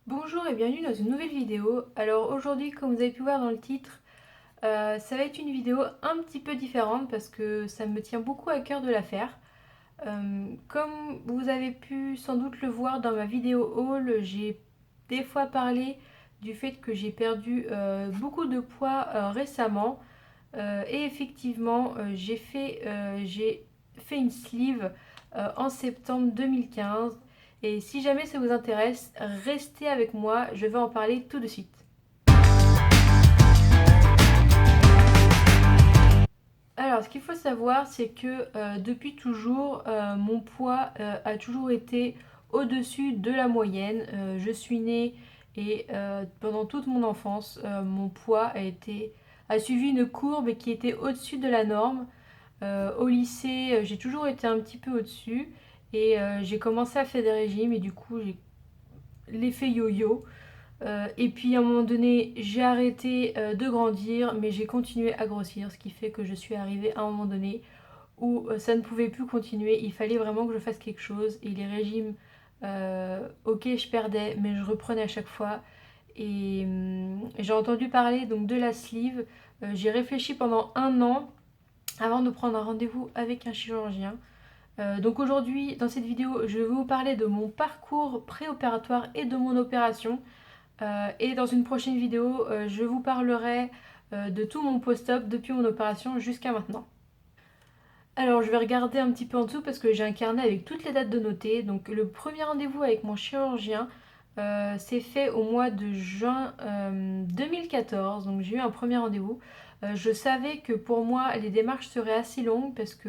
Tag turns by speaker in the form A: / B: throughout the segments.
A: Bonjour et bienvenue dans une nouvelle vidéo. Alors aujourd'hui, comme vous avez pu voir dans le titre, ça va être une vidéo un petit peu différente parce que ça me tient beaucoup à cœur de la faire. Comme vous avez pu sans doute le voir dans ma vidéo haul, j'ai des fois parlé du fait que j'ai perdu beaucoup de poids récemment. Et effectivement, j'ai fait une sleeve en septembre 2015. Et si jamais ça vous intéresse, restez avec moi, je vais en parler tout de suite. Alors, ce qu'il faut savoir, c'est que depuis toujours, mon poids a toujours été au-dessus de la moyenne. Je suis née et pendant toute mon enfance, mon poids a suivi une courbe qui était au-dessus de la norme. Au lycée, j'ai toujours été un petit peu au-dessus et j'ai commencé à faire des régimes et du coup j'ai l'effet yo-yo. Et puis à un moment donné, j'ai arrêté de grandir, mais j'ai continué à grossir, ce qui fait que je suis arrivée à un moment donné où ça ne pouvait plus continuer. Il fallait vraiment que je fasse quelque chose. Et les régimes, ok, je perdais, mais je reprenais à chaque fois. Et j'ai entendu parler donc de la sleeve. J'ai réfléchi pendant un an avant de prendre un rendez-vous avec un chirurgien. Donc aujourd'hui, dans cette vidéo, je vais vous parler de mon parcours préopératoire et de mon opération. Et dans une prochaine vidéo, je vous parlerai de tout mon post-op depuis mon opération jusqu'à maintenant. Alors je vais regarder un petit peu en dessous parce que j'ai un carnet avec toutes les dates de noter. Donc le premier rendez-vous avec mon chirurgien s'est fait au mois de juin 2014. Donc j'ai eu un premier rendez-vous. Je savais que pour moi les démarches seraient assez longues parce que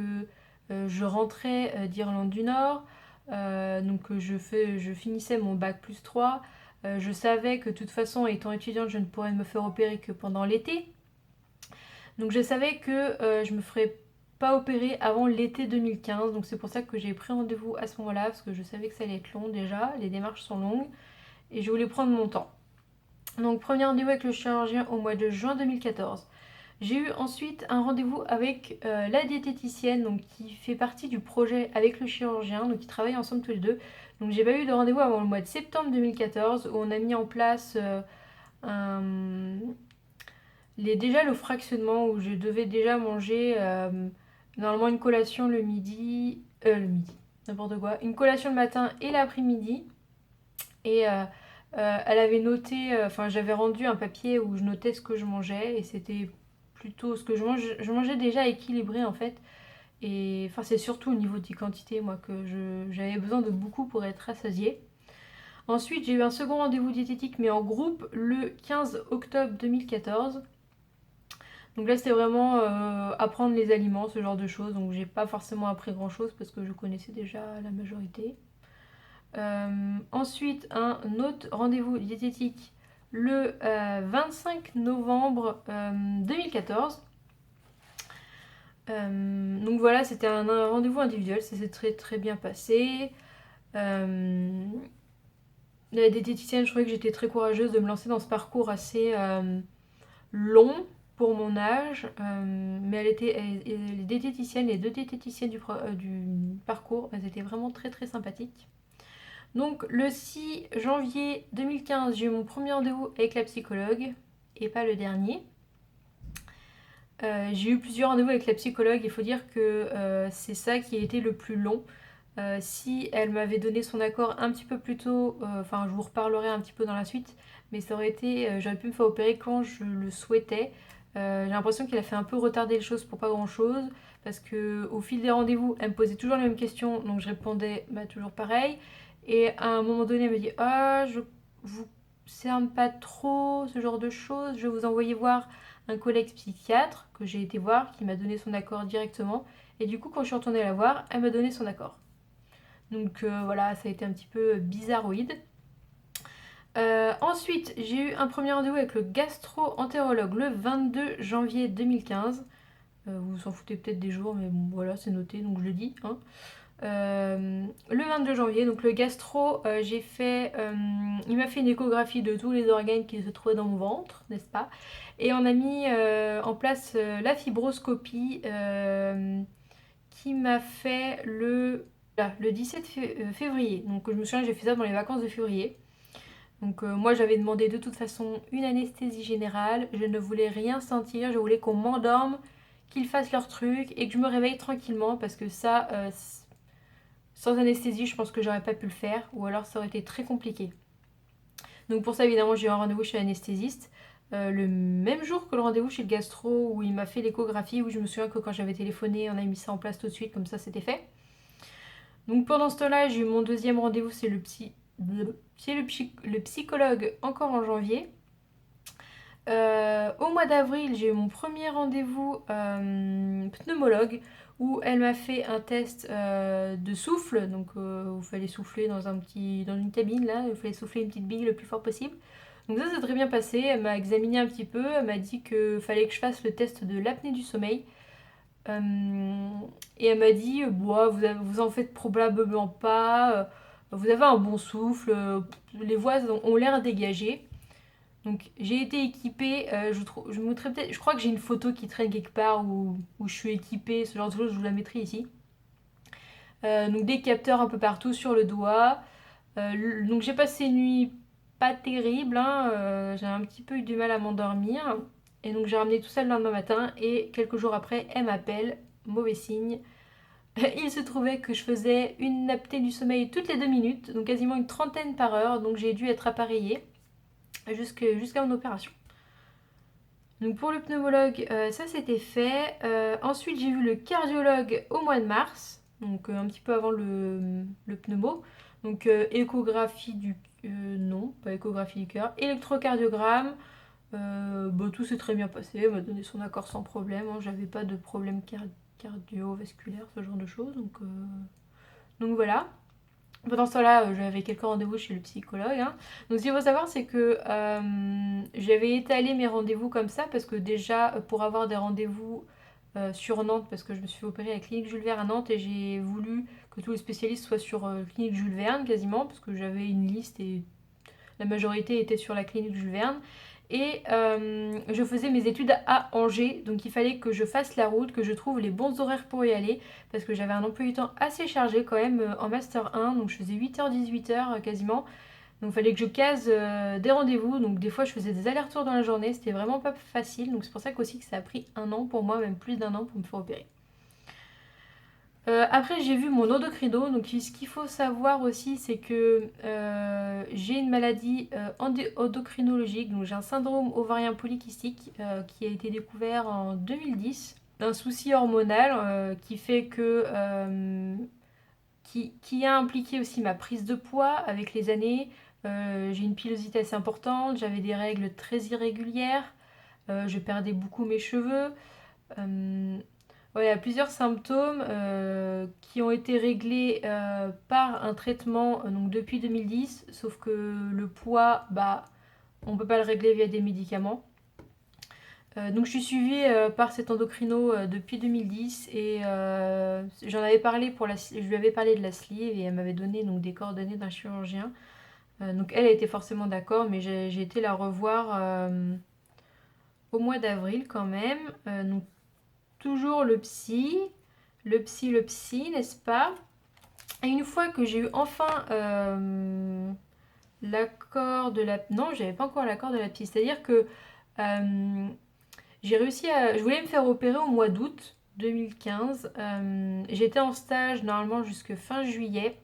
A: je rentrais d'Irlande du Nord. Je finissais mon bac plus 3. Je savais que de toute façon étant étudiante je ne pourrais me faire opérer que pendant l'été. Donc je savais que je me ferais pas opérer avant l'été 2015. Donc c'est pour ça que j'ai pris rendez-vous à ce moment-là, parce que je savais que ça allait être long déjà, les démarches sont longues, et je voulais prendre mon temps. Donc premier rendez-vous avec le chirurgien au mois de juin 2014. J'ai eu ensuite un rendez-vous avec la diététicienne donc, qui fait partie du projet avec le chirurgien, donc ils travaillent ensemble tous les deux. Donc j'ai pas eu de rendez-vous avant le mois de septembre 2014 où on a mis en place un, déjà le fractionnement où je devais déjà manger normalement une collation le midi, n'importe quoi, une collation le matin et l'après-midi. Et elle avait noté, enfin j'avais rendu un papier où je notais ce que je mangeais et c'était plutôt ce que je mangeais déjà équilibré en fait. Et enfin c'est surtout au niveau des quantités moi que j'avais besoin de beaucoup pour être rassasiée. Ensuite j'ai eu un second rendez-vous diététique mais en groupe le 15 octobre 2014. Donc là, c'était vraiment apprendre les aliments, ce genre de choses. Donc j'ai pas forcément appris grand chose parce que je connaissais déjà la majorité. Ensuite, un autre rendez-vous diététique le 25 novembre 2014. Donc voilà, c'était un rendez-vous individuel, ça s'est très très bien passé. La diététicienne, je trouvais que j'étais très courageuse de me lancer dans ce parcours assez long pour mon âge, mais les diététiciennes, les deux diététiciennes du parcours, elles étaient vraiment très très sympathiques. Donc le 6 janvier 2015, j'ai eu mon premier rendez-vous avec la psychologue, et pas le dernier. J'ai eu plusieurs rendez-vous avec la psychologue, il faut dire que c'est ça qui a été le plus long. Si elle m'avait donné son accord un petit peu plus tôt, enfin je vous reparlerai un petit peu dans la suite, mais ça aurait été, j'aurais pu me faire opérer quand je le souhaitais. J'ai l'impression qu'elle a fait un peu retarder les choses pour pas grand chose, parce que au fil des rendez-vous, elle me posait toujours les mêmes questions, donc je répondais bah, toujours pareil. Et à un moment donné, elle me dit ah je vous cerne pas trop ce genre de choses, je vais vous envoyer voir un collègue psychiatre que j'ai été voir, qui m'a donné son accord directement. Et du coup, quand je suis retournée la voir, elle m'a donné son accord. Donc voilà, ça a été un petit peu bizarroïde. Ensuite, j'ai eu un premier rendez-vous avec le gastro-entérologue le 22 janvier 2015. Vous vous en foutez peut-être des jours, mais bon, voilà, c'est noté, donc je le dis. Hein. Le 22 janvier, donc le gastro, il m'a fait une échographie de tous les organes qui se trouvaient dans mon ventre, n'est-ce pas? Et on a mis en place la fibroscopie qui m'a fait le 17 février. Donc je me souviens, j'ai fait ça dans les vacances de février. Donc moi j'avais demandé de toute façon une anesthésie générale, je ne voulais rien sentir, je voulais qu'on m'endorme, qu'ils fassent leur truc et que je me réveille tranquillement parce que ça, sans anesthésie, je pense que j'aurais pas pu le faire ou alors ça aurait été très compliqué. Donc pour ça évidemment j'ai eu un rendez-vous chez l'anesthésiste. Le même jour que le rendez-vous chez le gastro où il m'a fait l'échographie, où je me souviens que quand j'avais téléphoné, on a mis ça en place tout de suite, comme ça c'était fait. Donc pendant ce temps-là, j'ai eu mon deuxième rendez-vous, c'est le psychologue encore en janvier. Au mois d'avril, j'ai eu mon premier rendez-vous pneumologue où elle m'a fait un test de souffle. Donc, il fallait souffler dans une cabine là, il fallait souffler une petite bille le plus fort possible. Donc, ça s'est très bien passé. Elle m'a examiné un petit peu. Elle m'a dit qu'il fallait que je fasse le test de l'apnée du sommeil. Euh, et elle m'a dit vous en faites probablement pas. Vous avez un bon souffle. Les voix ont l'air dégagées. Donc j'ai été équipée, je crois que j'ai une photo qui traîne quelque part où je suis équipée, ce genre de choses, je vous la mettrai ici. Donc des capteurs un peu partout sur le doigt. Donc j'ai passé une nuit pas terrible, hein, j'ai un petit peu eu du mal à m'endormir. Et donc j'ai ramené tout ça le lendemain matin et quelques jours après, elle m'appelle, mauvais signe. Il se trouvait que je faisais une apnée du sommeil toutes les 2 minutes, donc quasiment une trentaine par heure, donc j'ai dû être appareillée jusqu'à mon opération. Donc pour le pneumologue, ça c'était fait. Ensuite j'ai vu le cardiologue au mois de mars, donc un petit peu avant le pneumo. Donc échographie du... non, pas échographie du cœur. Électrocardiogramme. Tout s'est très bien passé, elle m'a donné son accord sans problème, hein. J'avais pas de problème cardiovasculaire, ce genre de choses. Donc voilà. Pendant ce temps-là, j'avais quelques rendez-vous chez le psychologue, hein. Donc, ce qu'il faut savoir, c'est que j'avais étalé mes rendez-vous comme ça parce que déjà, pour avoir des rendez-vous sur Nantes, parce que je me suis fait opérer à la clinique Jules Verne à Nantes et j'ai voulu que tous les spécialistes soient sur clinique Jules Verne quasiment, parce que j'avais une liste et la majorité était sur la clinique Jules Verne. Et je faisais mes études à Angers, donc il fallait que je fasse la route, que je trouve les bons horaires pour y aller, parce que j'avais un emploi du temps assez chargé quand même en Master 1, donc je faisais 8h-18h quasiment. Donc il fallait que je case des rendez-vous, donc des fois je faisais des allers-retours dans la journée, c'était vraiment pas facile, donc c'est pour ça qu'aussi que ça a pris un an pour moi, même plus d'un an pour me faire opérer. Après, j'ai vu mon endocrino. Donc, ce qu'il faut savoir aussi, c'est que j'ai une maladie endocrinologique. Donc, j'ai un syndrome ovarien polykystique qui a été découvert en 2010. Un souci hormonal qui fait que. Qui a impliqué aussi ma prise de poids avec les années. J'ai une pilosité assez importante. J'avais des règles très irrégulières. Je perdais beaucoup mes cheveux. Euh, Ouais, il y a plusieurs symptômes qui ont été réglés par un traitement donc depuis 2010, sauf que le poids, on ne peut pas le régler via des médicaments. Donc je suis suivie par cet endocrino depuis 2010 et j'en avais parlé je lui avais parlé de la sleeve et elle m'avait donné donc des coordonnées d'un chirurgien. Donc elle était forcément d'accord, mais j'ai été la revoir au mois d'avril quand même. Donc toujours le psy, n'est-ce pas? Et une fois que j'ai eu enfin l'accord de la... Non, j'avais pas encore l'accord de la psy. C'est-à-dire que euh, j'ai réussi à... Je voulais me faire opérer au mois d'août 2015. J'étais en stage normalement jusque fin juillet.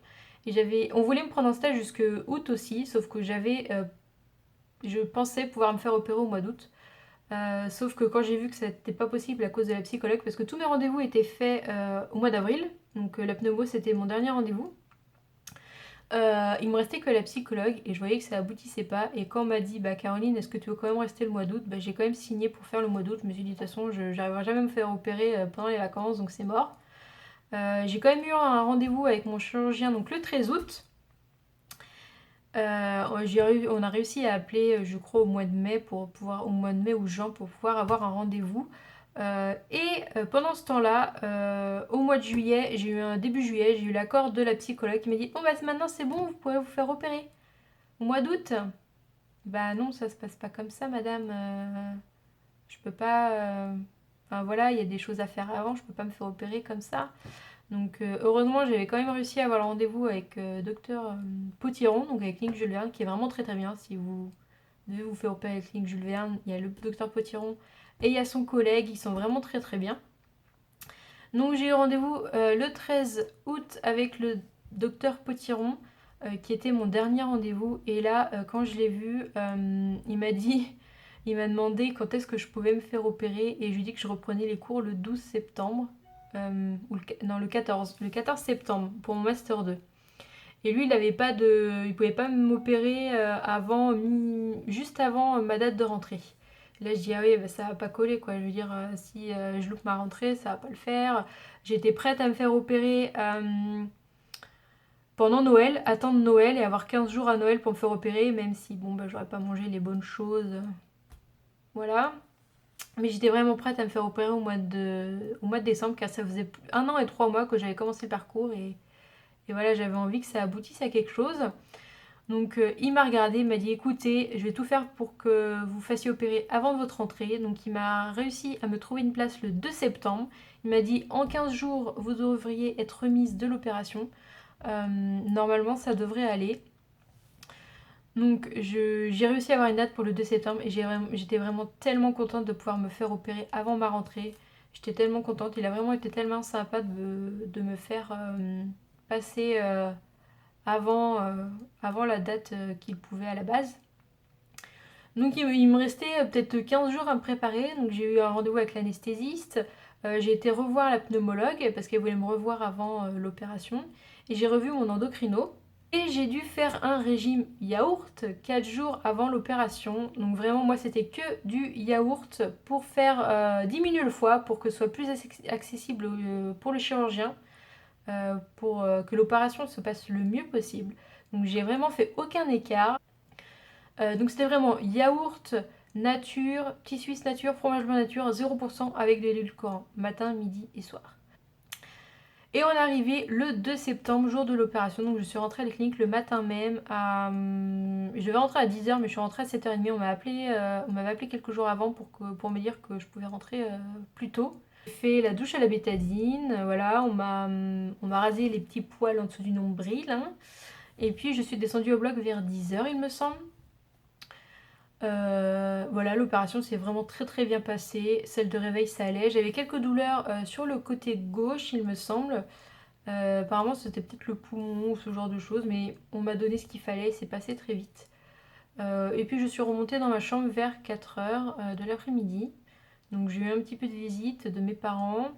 A: Et on voulait me prendre en stage jusque août aussi, sauf que je pensais pouvoir me faire opérer au mois d'août. Sauf que quand j'ai vu que ça n'était pas possible à cause de la psychologue, parce que tous mes rendez-vous étaient faits au mois d'avril, donc la pneumo c'était mon dernier rendez-vous, il me restait que la psychologue et je voyais que ça aboutissait pas. Et quand on m'a dit Caroline, est-ce que tu veux quand même rester le mois d'août, j'ai quand même signé pour faire le mois d'août. Je me suis dit de toute façon, je n'arriverai jamais à me faire opérer pendant les vacances, donc c'est mort. J'ai quand même eu un rendez-vous avec mon chirurgien donc le 13 août. On a réussi à appeler, je crois, au mois de mai au mois de mai ou juin pour pouvoir avoir un rendez-vous. Pendant ce temps-là, au mois de juillet, début juillet, j'ai eu l'accord de la psychologue qui m'a dit bon maintenant c'est bon, vous pourrez vous faire opérer. Au mois d'août, bah non, ça se passe pas comme ça, madame. Je peux pas. Enfin voilà, il y a des choses à faire avant, je peux pas me faire opérer comme ça. Donc heureusement j'avais quand même réussi à avoir le rendez-vous avec docteur Potiron, donc avec Clinique Jules Verne, qui est vraiment très très bien. Si vous devez vous faire opérer avec Clinique Jules Verne, il y a le docteur Potiron et il y a son collègue, ils sont vraiment très très bien. Donc j'ai eu rendez-vous le 13 août avec le docteur Potiron, qui était mon dernier rendez-vous. Et là, quand je l'ai vu, il m'a dit, il m'a demandé quand est-ce que je pouvais me faire opérer. Et je lui ai dit que je reprenais les cours le 12 septembre, non le 14 septembre pour mon Master 2. Et lui, il pouvait pas m'opérer juste avant ma date de rentrée. Là, je dis, ah oui, bah, ça va pas coller, quoi. Je veux dire, si je loupe ma rentrée, ça va pas le faire. J'étais prête à me faire opérer pendant Noël, attendre Noël et avoir 15 jours à Noël pour me faire opérer, même si, bon, bah, j'aurais pas mangé les bonnes choses. Voilà. Mais j'étais vraiment prête à me faire opérer au mois de décembre, car ça faisait 1 an et 3 mois que j'avais commencé le parcours. Et voilà, j'avais envie que ça aboutisse à quelque chose. Donc il m'a regardé, il m'a dit écoutez, je vais tout faire pour que vous fassiez opérer avant votre rentrée. Donc il m'a réussi à me trouver une place le 2 septembre. Il m'a dit en 15 jours, vous devriez être remise de l'opération. Normalement, ça devrait aller. Donc j'ai réussi à avoir une date pour le 2 septembre et j'étais vraiment tellement contente de pouvoir me faire opérer avant ma rentrée. J'étais tellement contente, il a vraiment été tellement sympa de me faire passer avant, avant la date qu'il pouvait à la base. Donc il me restait peut-être 15 jours à me préparer. Donc j'ai eu un rendez-vous avec l'anesthésiste. J'ai été revoir la pneumologue parce qu'elle voulait me revoir avant l'opération. Et j'ai revu mon endocrino. Et j'ai dû faire un régime yaourt 4 jours avant l'opération. Donc vraiment moi c'était que du yaourt pour faire diminuer le foie pour que ce soit plus accessible pour le chirurgien. Pour que l'opération se passe le mieux possible. Donc j'ai vraiment fait aucun écart. Donc c'était vraiment yaourt nature, petit suisse nature, fromage blanc nature, 0% avec de l'édulcorant, matin, midi et soir. Et on est arrivé le 2 septembre, jour de l'opération. Donc je suis rentrée à la clinique le matin même. Je devais rentrer à 10h, mais je suis rentrée à 7h30. On m'avait appelé quelques jours avant pour me dire que je pouvais rentrer plus tôt. J'ai fait la douche à la bétadine. Voilà, on m'a rasé les petits poils en dessous du nombril. Hein. Et puis je suis descendue au bloc vers 10h, il me semble. Voilà, l'opération s'est vraiment très très bien passée. Celle de réveil, ça allait. J'avais quelques douleurs sur le côté gauche, il me semble. Apparemment, c'était peut-être le poumon ou ce genre de choses, mais on m'a donné ce qu'il fallait et c'est passé très vite. Et puis, je suis remontée dans ma chambre vers 4h de l'après-midi. Donc, j'ai eu un petit peu de visite de mes parents.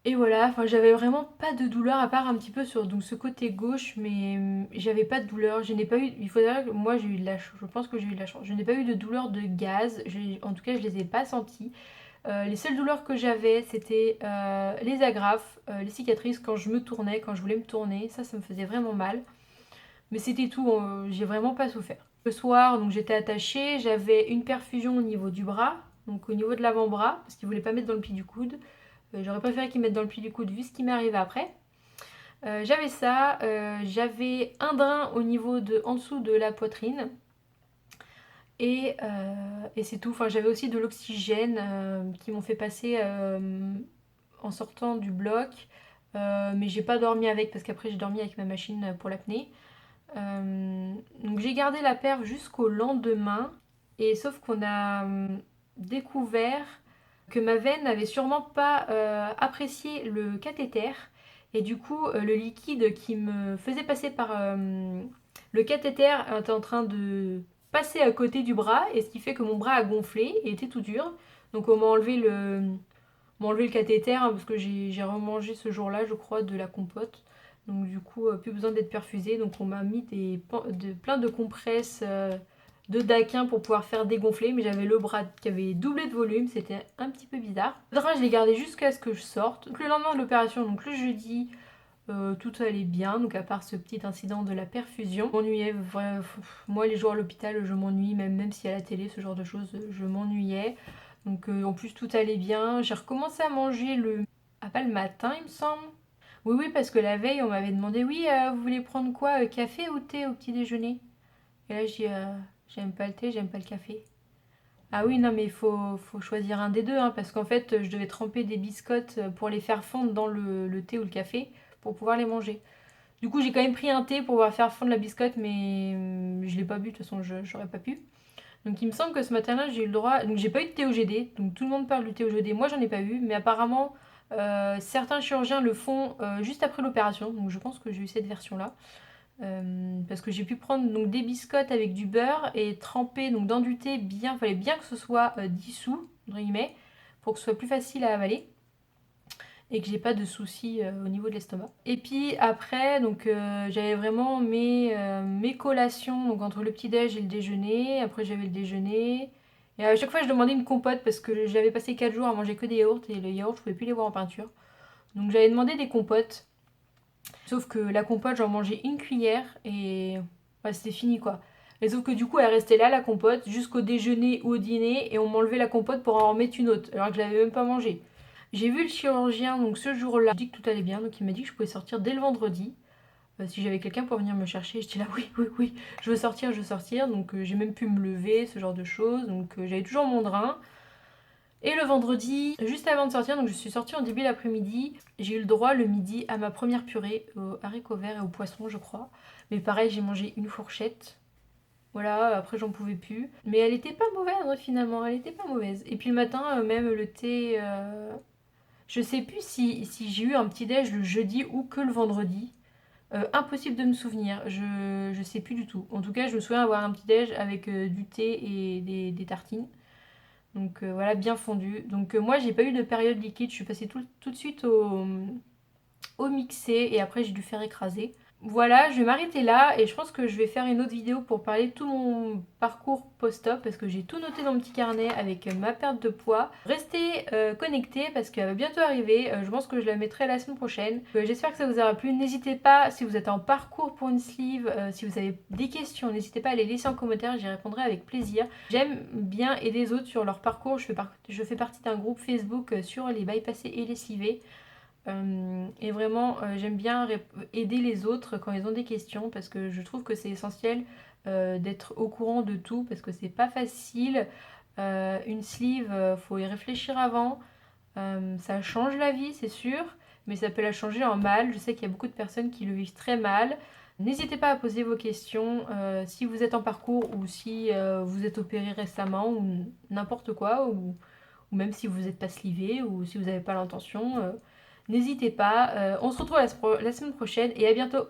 A: Et voilà, enfin j'avais vraiment pas de douleur à part un petit peu sur donc ce côté gauche, mais j'avais pas de douleur. Je n'ai pas eu, il faut dire que moi j'ai eu de la chance, je pense que j'ai eu de la chance. Je n'ai pas eu de douleur de gaz, en tout cas je les ai pas senties. Les seules douleurs que j'avais c'était les agrafes, les cicatrices quand je me tournais, quand je voulais me tourner, ça me faisait vraiment mal. Mais c'était tout, j'ai vraiment pas souffert. Le soir, donc j'étais attachée, j'avais une perfusion au niveau du bras, donc au niveau de l'avant-bras, parce qu'ils voulaient pas mettre dans le pli du coude. J'aurais préféré qu'ils mettent dans le pli du coude vu ce qui m'est arrivé après. J'avais ça, j'avais un drain au niveau en dessous de la poitrine. Et c'est tout. Enfin, j'avais aussi de l'oxygène qui m'ont fait passer en sortant du bloc. Mais j'ai pas dormi avec parce qu'après j'ai dormi avec ma machine pour l'apnée. Donc j'ai gardé la perf jusqu'au lendemain. Et sauf qu'on a découvert que ma veine n'avait sûrement pas apprécié le cathéter. Et du coup, le liquide qui me faisait passer par le cathéter était en train de passer à côté du bras. Et ce qui fait que mon bras a gonflé et était tout dur. Donc on m'a enlevé le cathéter hein, parce que j'ai remangé ce jour-là, je crois, de la compote. Donc du coup, plus besoin d'être perfusé. Donc on m'a mis plein de compresses de daquin pour pouvoir faire dégonfler. Mais j'avais le bras qui avait doublé de volume. C'était un petit peu bizarre. Le drap, je l'ai gardé jusqu'à ce que je sorte. Donc le lendemain de l'opération, donc le jeudi, tout allait bien. Donc à part ce petit incident de la perfusion. Je m'ennuyais. Moi, les jours à l'hôpital, je m'ennuie. Même si à la télé, ce genre de choses, je m'ennuyais. Donc en plus, tout allait bien. J'ai recommencé à manger pas le matin, il me semble. Oui, oui, parce que la veille, on m'avait demandé, oui, vous voulez prendre quoi, café ou thé au petit déjeuner? Et là, j'ai dit, j'aime pas le thé, j'aime pas le café. Ah oui, non, mais faut choisir un des deux, hein, parce qu'en fait, je devais tremper des biscottes pour les faire fondre dans le thé ou le café pour pouvoir les manger. Du coup, j'ai quand même pris un thé pour pouvoir faire fondre la biscotte, mais je l'ai pas bu, de toute façon, j'aurais pas pu. Donc il me semble que ce matin-là, j'ai eu le droit. Donc j'ai pas eu de thé au GD, donc tout le monde parle du thé au GD. Moi, j'en ai pas eu, mais apparemment, certains chirurgiens le font juste après l'opération. Donc je pense que j'ai eu cette version-là. Parce que j'ai pu prendre donc des biscottes avec du beurre et tremper donc dans du thé bien. Fallait bien que ce soit dissous, entre guillemets, pour que ce soit plus facile à avaler et que j'ai pas de soucis au niveau de l'estomac. Et puis après, donc j'avais vraiment mes collations, donc entre le petit-déj et le déjeuner. Après j'avais le déjeuner. Et à chaque fois je demandais une compote parce que j'avais passé 4 jours à manger que des yaourts et les yaourts je pouvais plus les voir en peinture. Donc j'avais demandé des compotes. Sauf que la compote j'en mangeais une cuillère et ouais, c'était fini quoi. Et sauf que du coup elle restait là la compote jusqu'au déjeuner ou au dîner et on m'enlevait la compote pour en remettre une autre alors que je l'avais même pas mangée. J'ai vu le chirurgien donc ce jour-là, il m'a dit que tout allait bien, donc il m'a dit que je pouvais sortir dès le vendredi. Si j'avais quelqu'un pour venir me chercher, j'étais là oui, oui, oui, je veux sortir, je veux sortir. Donc j'ai même pu me lever, ce genre de choses. Donc j'avais toujours mon drain. Et le vendredi, juste avant de sortir, donc je suis sortie en début d'après-midi, j'ai eu le droit le midi à ma première purée aux haricots verts et au poisson, je crois. Mais pareil, j'ai mangé une fourchette. Voilà, après j'en pouvais plus. Mais elle était pas mauvaise finalement, elle était pas mauvaise. Et puis le matin, même le thé, je sais plus si j'ai eu un petit déj le jeudi ou que le vendredi. Impossible de me souvenir, je sais plus du tout. En tout cas, je me souviens avoir un petit déj avec du thé et des tartines. Donc voilà, bien fondu. Donc moi, j'ai pas eu de période liquide, je suis passée tout de suite au mixé et après j'ai dû faire écraser. Voilà, je vais m'arrêter là et je pense que je vais faire une autre vidéo pour parler de tout mon parcours post-op parce que j'ai tout noté dans mon petit carnet avec ma perte de poids. Restez connectés parce qu'elle va bientôt arriver, je pense que je la mettrai la semaine prochaine. J'espère que ça vous aura plu, n'hésitez pas si vous êtes en parcours pour une sleeve, si vous avez des questions, n'hésitez pas à les laisser en commentaire, j'y répondrai avec plaisir. J'aime bien aider les autres sur leur parcours, je fais partie d'un groupe Facebook sur les bypassés et les slivés. Et vraiment, j'aime bien aider les autres quand ils ont des questions parce que je trouve que c'est essentiel d'être au courant de tout parce que c'est pas facile. Une sleeve, faut y réfléchir avant. Ça change la vie, c'est sûr, mais ça peut la changer en mal. Je sais qu'il y a beaucoup de personnes qui le vivent très mal. N'hésitez pas à poser vos questions si vous êtes en parcours ou si vous êtes opéré récemment ou n'importe quoi, ou même si vous n'êtes pas slivé ou si vous n'avez pas l'intention. N'hésitez pas. On se retrouve la semaine prochaine et à bientôt.